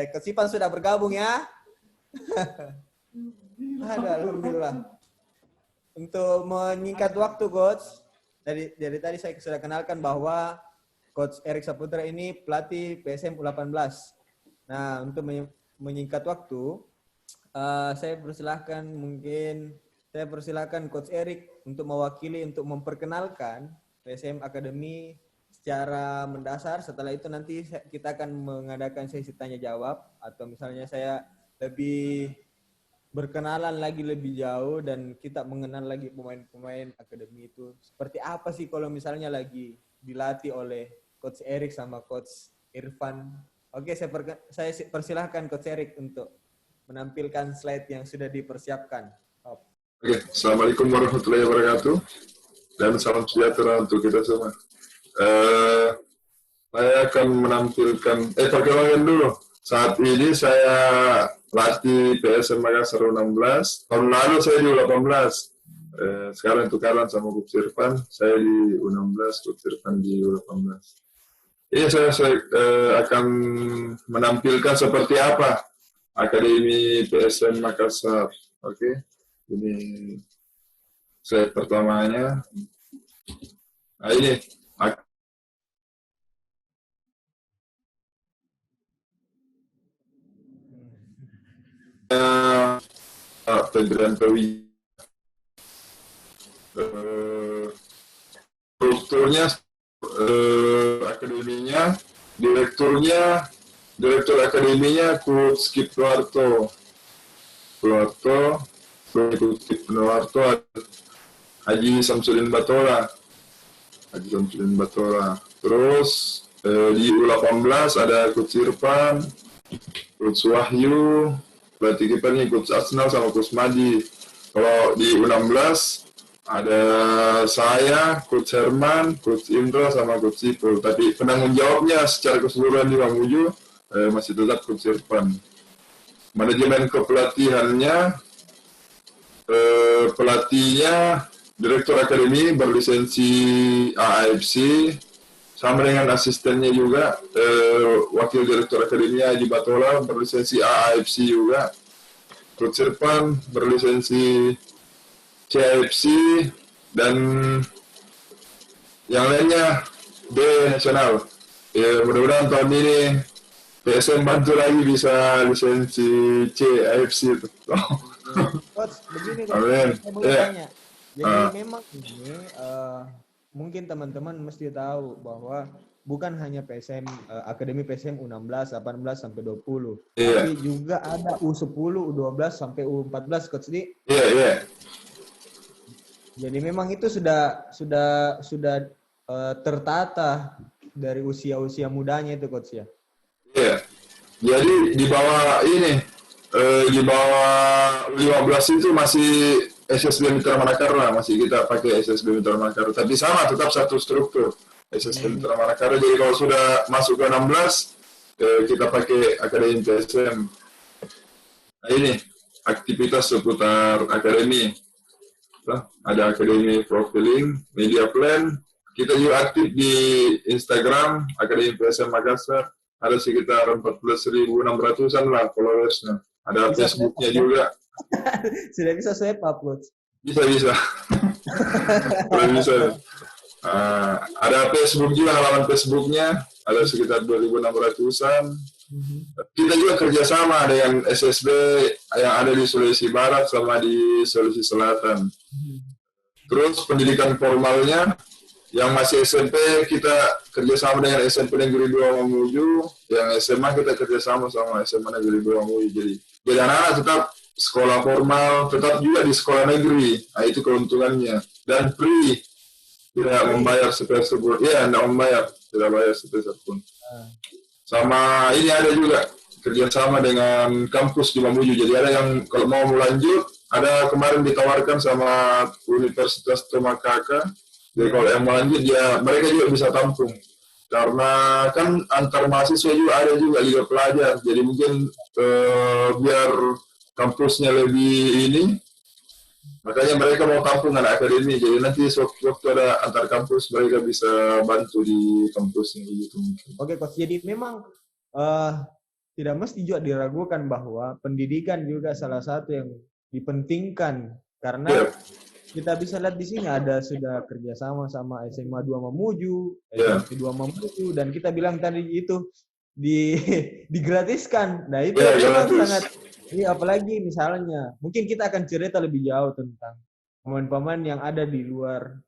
Coach Ipan sudah bergabung ya. Alhamdulillah. Untuk menyingkat waktu, Coach, dari tadi saya sudah kenalkan bahwa Coach Erik Saputra ini pelatih PSM U18. Nah, untuk menyingkat waktu, saya persilahkan Coach Erik untuk mewakili, untuk memperkenalkan PSM Academy secara mendasar. Setelah itu nanti kita akan mengadakan sesi tanya jawab, atau misalnya saya lebih berkenalan lagi lebih jauh dan kita mengenal lagi pemain-pemain akademi itu seperti apa sih kalau misalnya lagi dilatih oleh Coach Erik sama Coach Irfan. Oke, saya persilahkan Coach Erik untuk menampilkan slide yang sudah dipersiapkan. Oke, Assalamualaikum warahmatullahi wabarakatuh dan salam sejahtera untuk kita semua. Saya akan menampilkan perkenalkan dulu. Saat ini saya latih PSM Makassar U16. Tahun lalu saya di U18. Sekarang tukaran sama Coach Irfan. Saya di U16, Coach Irfan di U18. Saya akan menampilkan seperti apa Akademi PSM Makassar. Oke, ini slide pertamanya. Nah, ini Fedrian Pewi. Strukturnya, akademinya, direktur akademinya Coach Skip Nuarto, Haji Samsudin Batola. Terus di U18 ada Coach Irfan, Coach Wahyu, pelatih kipernya Coach Asnal sama Coach Madi. Kalau di U16 ada saya, Coach Herman, Coach Indra sama Coach Ipul. Tapi penanggung jawabnya secara keseluruhan di Mamuju masih tetap Coach Irfan. Manajemen kepelatihannya, pelatihnya Direktur Akademi berlisensi AAFC, sama dengan asistennya juga, Wakil Direktur Akademinya Haji Batola berlisensi AAFC juga. Coach Irfan berlisensi CAFC, dan yang lainnya B nasional. Mudah-mudahan tahun ini PSM bantu lagi bisa lisensi CAFC itu. Coach, begini Coach, Amin. saya mau tanya. Jadi memang ini mungkin teman-teman mesti tahu bahwa bukan hanya PSM Akademi PSM U16, 18 sampai 20. Tapi juga ada U10, U12 sampai U14 Coach di. Iya. Jadi memang itu sudah tertata dari usia-usia mudanya itu Coach ya. Iya. Jadi di bawah 15 itu masih SSB Mitra Manakara, masih kita pakai SSB Mitra Manakara. Tapi sama, tetap satu struktur SSB Mitra Manakara. Jadi kalau sudah masuk ke 16, kita pakai Akademi PSM. Nah ini aktivitas seputar akademi. Ada akademi profiling, media plan. Kita juga aktif di Instagram Akademi PSM Makassar. Ada sekitar 14.600-an lah followersnya. Ada Facebooknya juga. Sudah bisa swipe up, Coach? Bisa. Sudah bisa. Ada Facebook juga, halaman Facebooknya. Ada sekitar 2.600-an. Kita juga kerjasama dengan SSB yang ada di Sulawesi Barat sama di Sulawesi Selatan. Terus pendidikan formalnya, yang masih SMP kita kerjasama dengan SMP Negeri 2 Mamuju, yang SMA kita kerjasama sama SMA Negeri 2 Mamuju. Jadi anak-anak tetap sekolah formal, tetap juga di sekolah negeri. Nah itu keuntungannya. Dan free, tidak membayar sepeser pun. Iya, tidak membayar, tidak bayar sepeser pun. Sama ini ada juga kerjasama dengan kampus di Mamuju. Jadi ada yang kalau mau lanjut, ada kemarin ditawarkan sama Universitas Tomakaka. Jadi kalau yang mau lanjut ya mereka juga bisa tampung. Karena kan antar mahasiswa juga ada juga liga pelajar. Jadi mungkin biar kampusnya lebih ini, makanya mereka mau tampung anak akademi. Jadi nanti waktu ada antar kampus mereka bisa bantu di kampusnya gitu. Oke Coach, jadi memang tidak mesti juga diragukan bahwa pendidikan juga salah satu yang dipentingkan, karena Iya, kita bisa lihat di sini ada sudah kerjasama sama SMA 2 Mamuju, iya, SMP 2 Mamuju, dan kita bilang tadi itu digratiskan. Nah itu iya, memang gratis. sangat, ini apalagi misalnya, mungkin kita akan cerita lebih jauh tentang pemain-pemain yang ada di luar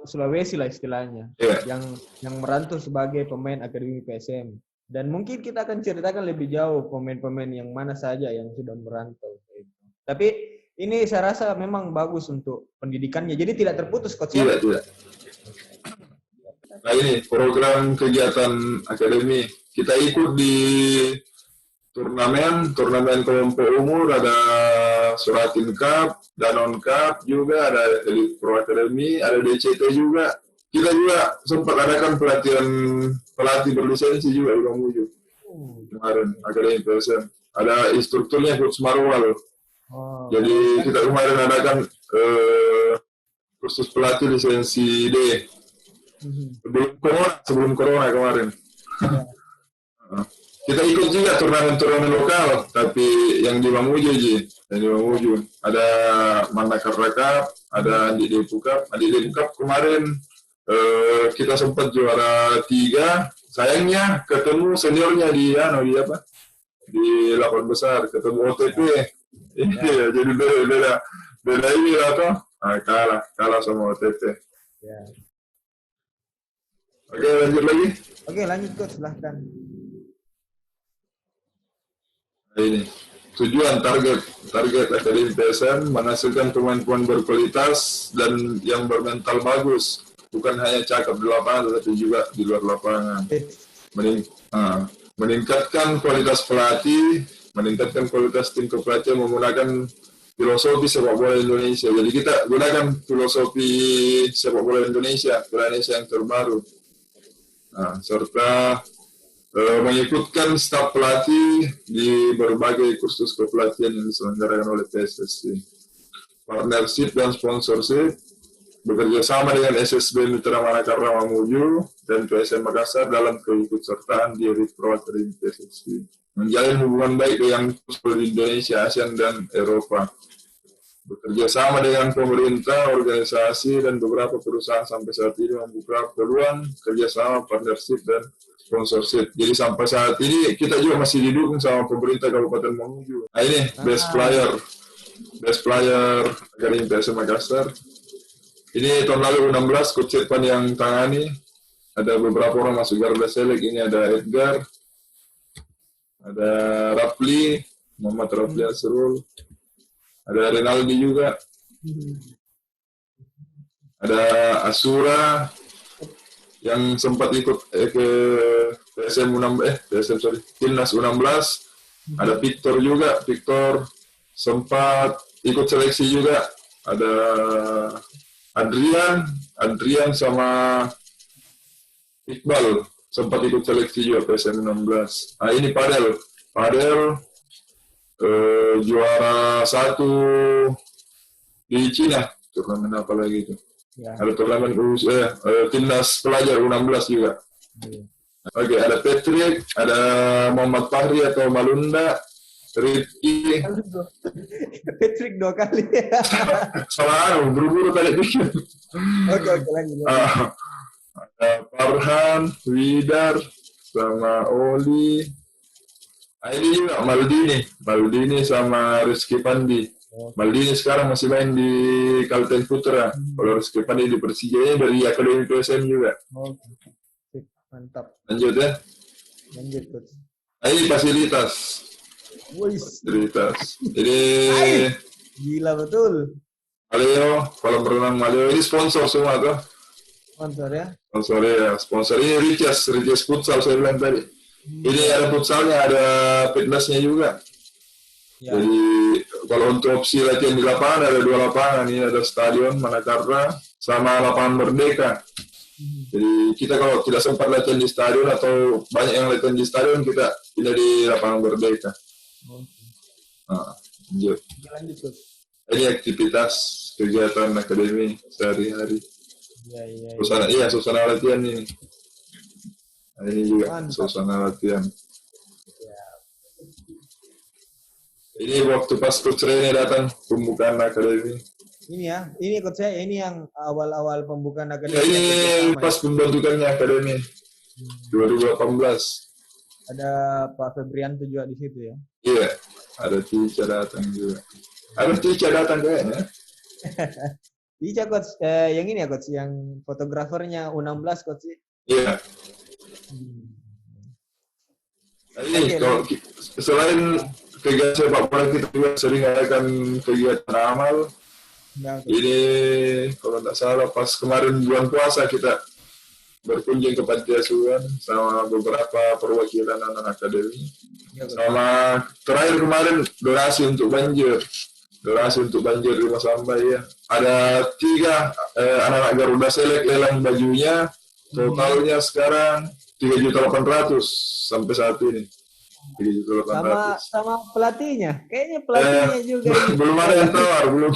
Sulawesi lah istilahnya, Iya, yang merantau sebagai pemain akademi PSM. Dan mungkin kita akan ceritakan lebih jauh pemain-pemain yang mana saja yang sudah merantau. Tapi ini saya rasa memang bagus untuk pendidikannya. Jadi tidak terputus, Coach ya. tidak, tidak. Nah ini program kegiatan akademi. Kita ikut di turnamen kelompok umur, ada Suratin Cup, Danon Cup juga, ada Elite Pro Academy, ada DCT juga. Kita juga sempat adakan pelatih berlisensi juga di Mamuju kemarin, Akademi PSM. Ada instrukturnya Coach Marwal. Oh, Jadi kita kemarin adakan kursus pelatih lisensi D. Sebelum corona kemarin. Kita ikut juga turnamen lokal, tapi yang di Mamuju yang di Mamuju. Ada Mandakarra Cup, ada Andi Depu Cup. Andi Depu Cup kemarin kita sempat juara 3. Sayangnya ketemu seniornya di apa? Di 8 besar, ketemu OTP. Iya, jadi beda ini lah toh. Kalah sama OTP. ya. Oke, lanjut lagi. Oke, lanjut Coach, silahkan. Nah, ini tujuan target Akademi PSM menghasilkan pemain-pemain berkualitas dan yang bermental bagus, bukan hanya cakap di lapangan tetapi juga di luar lapangan. Meningkatkan kualitas pelatih, meningkatkan kualitas tim kepelatihan menggunakan filosofi sepak bola Indonesia. Jadi kita gunakan filosofi sepak bola Indonesia yang terbaru. Serta mengikutkan staf pelatih di berbagai kursus kepelatihan yang diselenggarakan oleh PSSI. Partnership dan sponsorship, bekerja sama dengan SSB Mitra Manakara Mamuju dan PSM Makassar dalam keikutsertaan di Elite Pro Academy PSSI. Menjalin hubungan baik dengan seluruh Indonesia, ASEAN, dan Eropa. Bekerja sama dengan pemerintah, organisasi, dan beberapa perusahaan sampai saat ini membuka peluang kerjasama, partnership, dan sponsorship. Jadi sampai saat ini kita juga masih didukung sama pemerintah Kabupaten Mamuju. Nah ini best player Akademi PSM Makassar. Ini tahun lalu 16 Coach Irfan yang tangani. Ada beberapa orang masuk Garuda Select. Ini ada Edgar, ada Rafli, Muhammad Rafli Asrul, ada Renaldi juga, ada Asura yang sempat ikut ke Timnas U16. Ada Victor juga, Victor sempat ikut seleksi juga. Ada Adrian sama Iqbal sempat ikut seleksi juga PSM 16. Nah ini Padel juara 1 di Cina, turnamen apa lagi itu? Ya. Ada turnamen timnas pelajar U16 juga. Oke, ada Patrick, ada Muhammad Fahri atau Malunda, Rifki. Patrick 2 kali. Salah, buru-buru tadi dikit. Oke, lagi. Ada Farhan, Widar, sama Oli. Nah, ini juga Maldini sama Rizky Pandi. Maldini sekarang masih main di Kalteng Putra. Kalau Rizky Pandi di Persija dari Akademi PSM juga. Mantap. Lanjut ya. Lanjut, Coach. Nah, ini fasilitas. Jadi gila betul. Maleo, kolam renang Maleo ini sponsor semua tuh. Sponsor ya? Sponsor ini Riches Futsal saya bilang tadi. Ini ada futsalnya, ada fitnessnya juga. Ya. Jadi kalau untuk opsi latihan di lapangan ada 2 lapangan. Ini ada Stadion Manakara sama Lapangan Merdeka. Jadi kita kalau tidak sempat latihan di stadion atau banyak yang latihan di stadion, kita pindah di Lapangan Merdeka. Lanjut. Ini aktivitas kegiatan akademi sehari-hari. Suasana latihan ini. Nah, ini juga suasana latihan. Ini waktu pas Coach Rene datang pembukaan akademi. Ini ya, ini coach saya, ini yang awal-awal pembukaan Ya, akademi ini atau bersama pas ya. pembentukannya akademi 2018. Ada Pak Febrianto juga di situ ya. Iya, ada Tica datang juga. Ada Tica datang kayaknya. Iya coach, yang ini ya coach, yang fotografernya U16 coach sih. Iya. Nah, ini Oke, kalau selain kegiatan sepak bola kita juga sering adakan kegiatan amal. Nah, Ini kalau tidak salah pas kemarin bulan puasa kita berkunjung ke panti asuhan sama beberapa perwakilan anak akademi. ya, coach. Sama terakhir kemarin donasi untuk banjir di Masamba ya. Ada 3 anak-anak Garuda Select lelang bajunya, totalnya sekarang 3.800.000 sampai saat ini. 3.800.000. Sama pelatihnya, kayaknya pelatihnya juga ini. Belum ada yang tawar, belum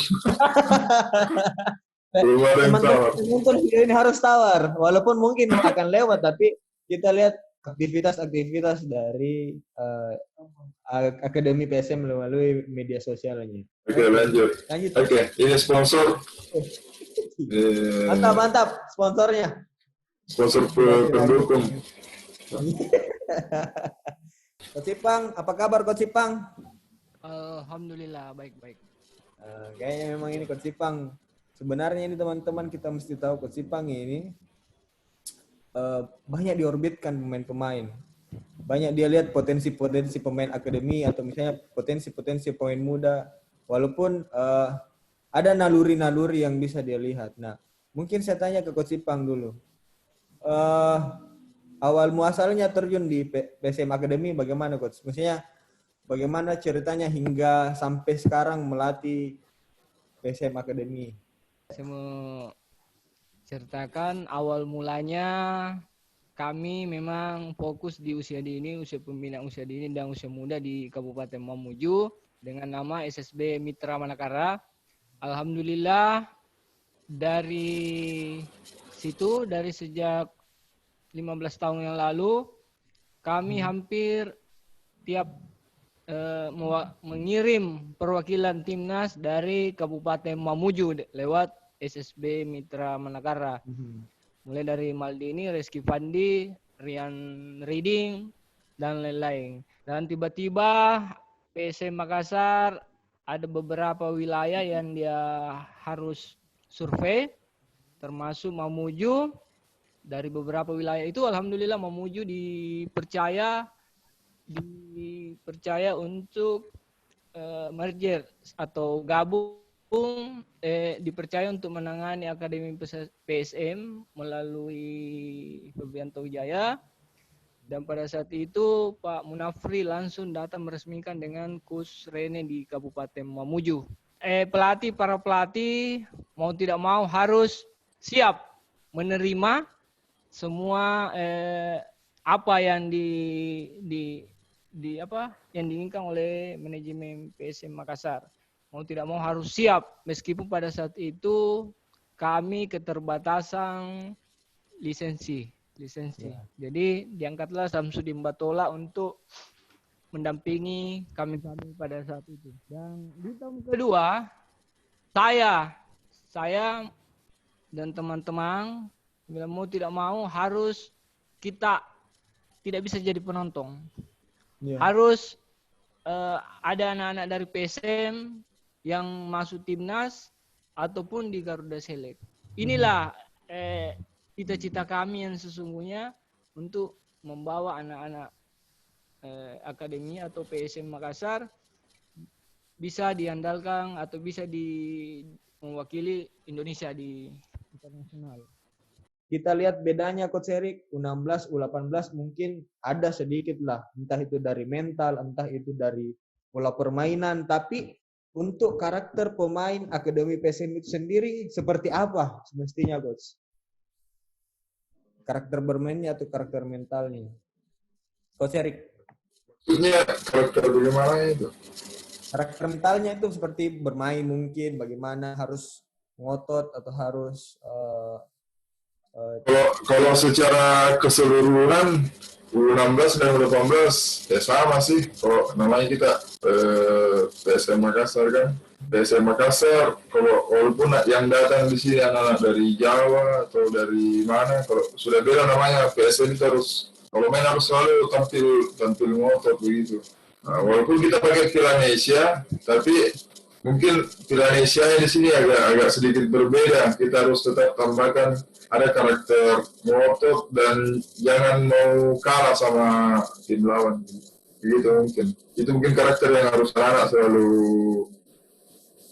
ada yang tawar. Teman-teman video ini harus tawar, walaupun mungkin akan lewat, tapi kita lihat aktivitas-aktivitas dari Akademi PSM melalui media sosialnya. Oke, lanjut. Oke, ini sponsor. Mantap sponsornya. Sponsor pendukung. Coach Ipang, apa kabar Coach Ipang? Alhamdulillah baik-baik. Kayaknya memang ini Coach Ipang. Sebenarnya ini teman-teman kita mesti tahu Coach Ipang ini banyak diorbitkan pemain-pemain. Banyak dia lihat potensi-potensi pemain akademi atau misalnya potensi-potensi pemain muda. Walaupun ada naluri-naluri yang bisa dia lihat. Nah, mungkin saya tanya ke Coach Ipang dulu. Awal muasalnya terjun di PSM Academy bagaimana Coach? Maksudnya bagaimana ceritanya hingga sampai sekarang melatih PSM Academy? Saya mau ceritakan awal mulanya kami memang fokus di usia dini, usia pembinaan usia dini dan usia muda di Kabupaten Mamuju dengan nama SSB Mitra Manakara. Alhamdulillah dari situ, dari sejak 15 tahun yang lalu kami hampir tiap mengirim perwakilan timnas dari Kabupaten Mamuju lewat SSB Mitra Manakara. Mulai dari Maldini, Reski Fandi, Rian Reading, dan lain-lain. Dan tiba-tiba PSM Makassar ada beberapa wilayah yang dia harus survei, termasuk Mamuju. Dari beberapa wilayah itu alhamdulillah Mamuju dipercaya untuk merger atau gabung, dipercaya untuk menangani Akademi PSM melalui Febrianto Wijaya. Dan pada saat itu Pak Munafri langsung datang meresmikan dengan Coach Rene di Kabupaten Mamuju. Para pelatih mau tidak mau harus siap menerima semua apa yang yang diinginkan oleh manajemen PSM Makassar. Mau tidak mau harus siap, meskipun pada saat itu kami keterbatasan lisensi. Ya. Jadi diangkatlah Samsudin Batola untuk mendampingi kami pada saat itu. Dan di tahun kedua, saya dan teman-teman mau tidak mau harus kita tidak bisa jadi penonton. Harus ada anak-anak dari PSM yang masuk timnas ataupun di Garuda Select. Inilah cita-cita kami yang sesungguhnya untuk membawa anak-anak akademi atau PSM Makassar bisa diandalkan atau bisa mewakili Indonesia di internasional. Kita lihat bedanya Coach Erik, U16, U18 mungkin ada sedikit lah, entah itu dari mental, entah itu dari pola permainan, tapi untuk karakter pemain Akademi PSM itu sendiri seperti apa semestinya Coach? Karakter bermainnya atau karakter mentalnya? Coach Erik? Maksudnya karakter bagaimana itu? Karakter mentalnya itu seperti bermain mungkin, bagaimana harus ngotot atau harus kalau secara keseluruhan U16 dan U18 ya sama sih. Kalau namanya kita PSM Makassar kan. PSM Makassar, kalau walaupun yang datang di sini anak-anak dari Jawa atau dari mana, kalau sudah beda namanya PSM itu harus, kalau main harus selalu tampil ngotot begitu. Nah, walaupun kita pakai Villanesia, tapi mungkin Villanesia di sini agak sedikit berbeda. Kita harus tetap tambahkan ada karakter ngotot dan jangan mau kalah sama tim lawan. Begitu mungkin. Itu mungkin karakter yang harus anak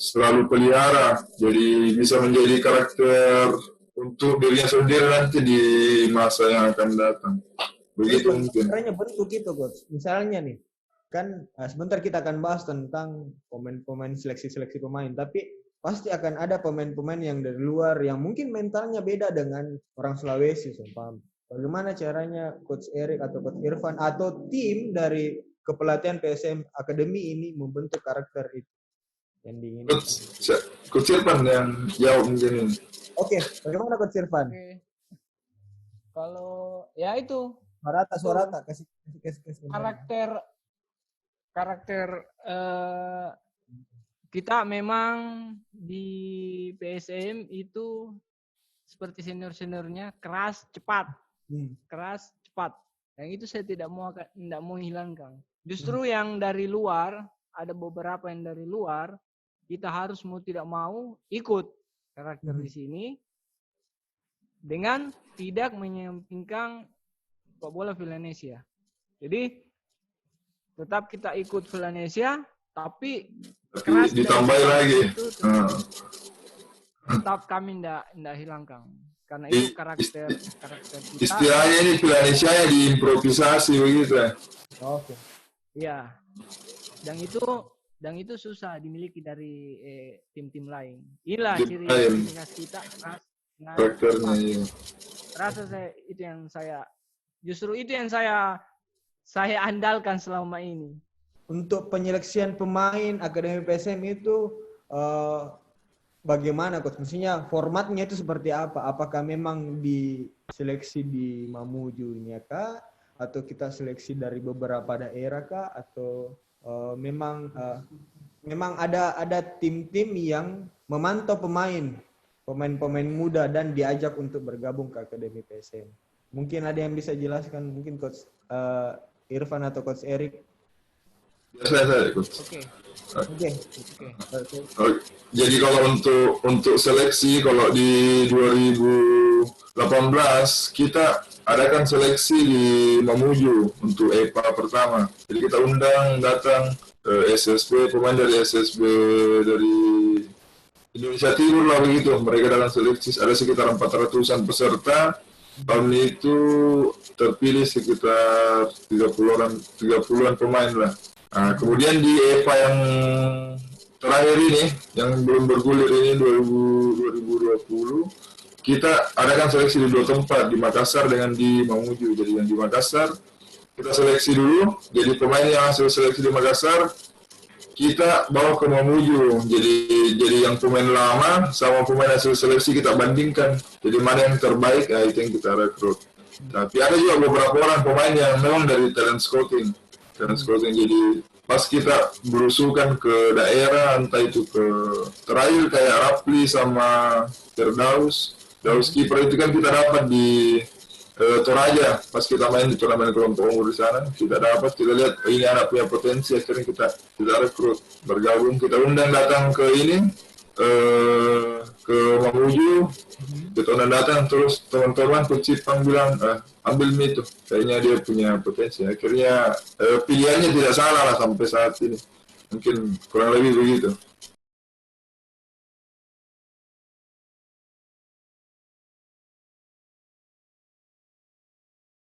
selalu pelihara. Jadi bisa menjadi karakter untuk dirinya sendiri nanti di masa yang akan datang. Begitu mungkin. Caranya bentuk itu, Coach. Misalnya nih, kan sebentar kita akan bahas tentang pemain-pemain seleksi pemain, tapi pasti akan ada pemain-pemain yang dari luar yang mungkin mentalnya beda dengan orang Sulawesi, sumpah. Bagaimana caranya Coach Erik atau Coach Irfan atau tim dari kepelatihan PSM Academy ini membentuk karakter itu yang diinginkan? Coach Irfan yang jawab mungkin. Oke, bagaimana Coach Irfan? Oke. Kalau ya itu Suara kasih. karakter kita memang di PSM itu seperti seniornya keras cepat. Keras cepat. Yang itu saya tidak mau hilangkan. Justru yang dari luar, ada beberapa yang dari luar, kita harus mau tidak mau ikut karakter di sini dengan tidak menyampingkan sepak bola Villanesia. Jadi tetap kita ikut Villanesia, tapi keras ditambahin lagi. Tetap kami tidak hilangkan. Karena itu karakter kita. Istilahnya ini Villanesia diimprovisasi begitu. Oke. Iya. Dan itu susah dimiliki dari tim-tim lain. Inilah ciri khas kita keras. Karakternya iya. Rasa justru itu yang saya andalkan selama ini. Untuk penyeleksian pemain Akademi PSM itu bagaimana, Coach? Maksudnya formatnya itu seperti apa? Apakah memang diseleksi di Mamujunya kah? Atau kita seleksi dari beberapa daerah kah? Atau memang ada tim-tim yang memantau pemain muda dan diajak untuk bergabung ke Akademi PSM? Mungkin ada yang bisa jelaskan, mungkin Coach Irfan atau Coach Erik? Saya ikut. Oke. Jadi kalau untuk seleksi, kalau di 2018 kita adakan seleksi di Mamuju untuk EPA pertama. Jadi kita undang datang SSB, pemain dari SSB dari Indonesia Timur lah begitu. Mereka dalam seleksi ada sekitar 400-an peserta. Tahun itu terpilih sekitar 30-an pemain lah. Nah, kemudian di EPA yang terakhir ini, yang belum bergulir ini 2020, kita adakan seleksi di 2 tempat, di Makassar dengan di Mamuju. Jadi yang di Makassar kita seleksi dulu, jadi pemain yang hasil seleksi di Makassar kita bawa ke Mamuju. Jadi yang pemain lama sama pemain hasil seleksi kita bandingkan. Jadi mana yang terbaik, itu yang kita rekrut. Tapi ada juga beberapa orang pemain yang memang dari talent scouting. Jadi pas kita berusukan ke daerah, entah itu ke terakhir kayak Rapli sama Firdaus kiper itu kan kita dapat di Toraja. Pas kita main di turnamen kelompok umur di sana, kita lihat ini anak punya potensi, akhirnya kita rekrut bergabung, kita undang datang ke ini ke Mamuju. Kita undang datang, terus teman-teman Coach Ipang bilang ambil Mi itu, kayaknya dia punya potensi. Akhirnya pilihannya tidak salah lah sampai saat ini, mungkin kurang lebih begitu.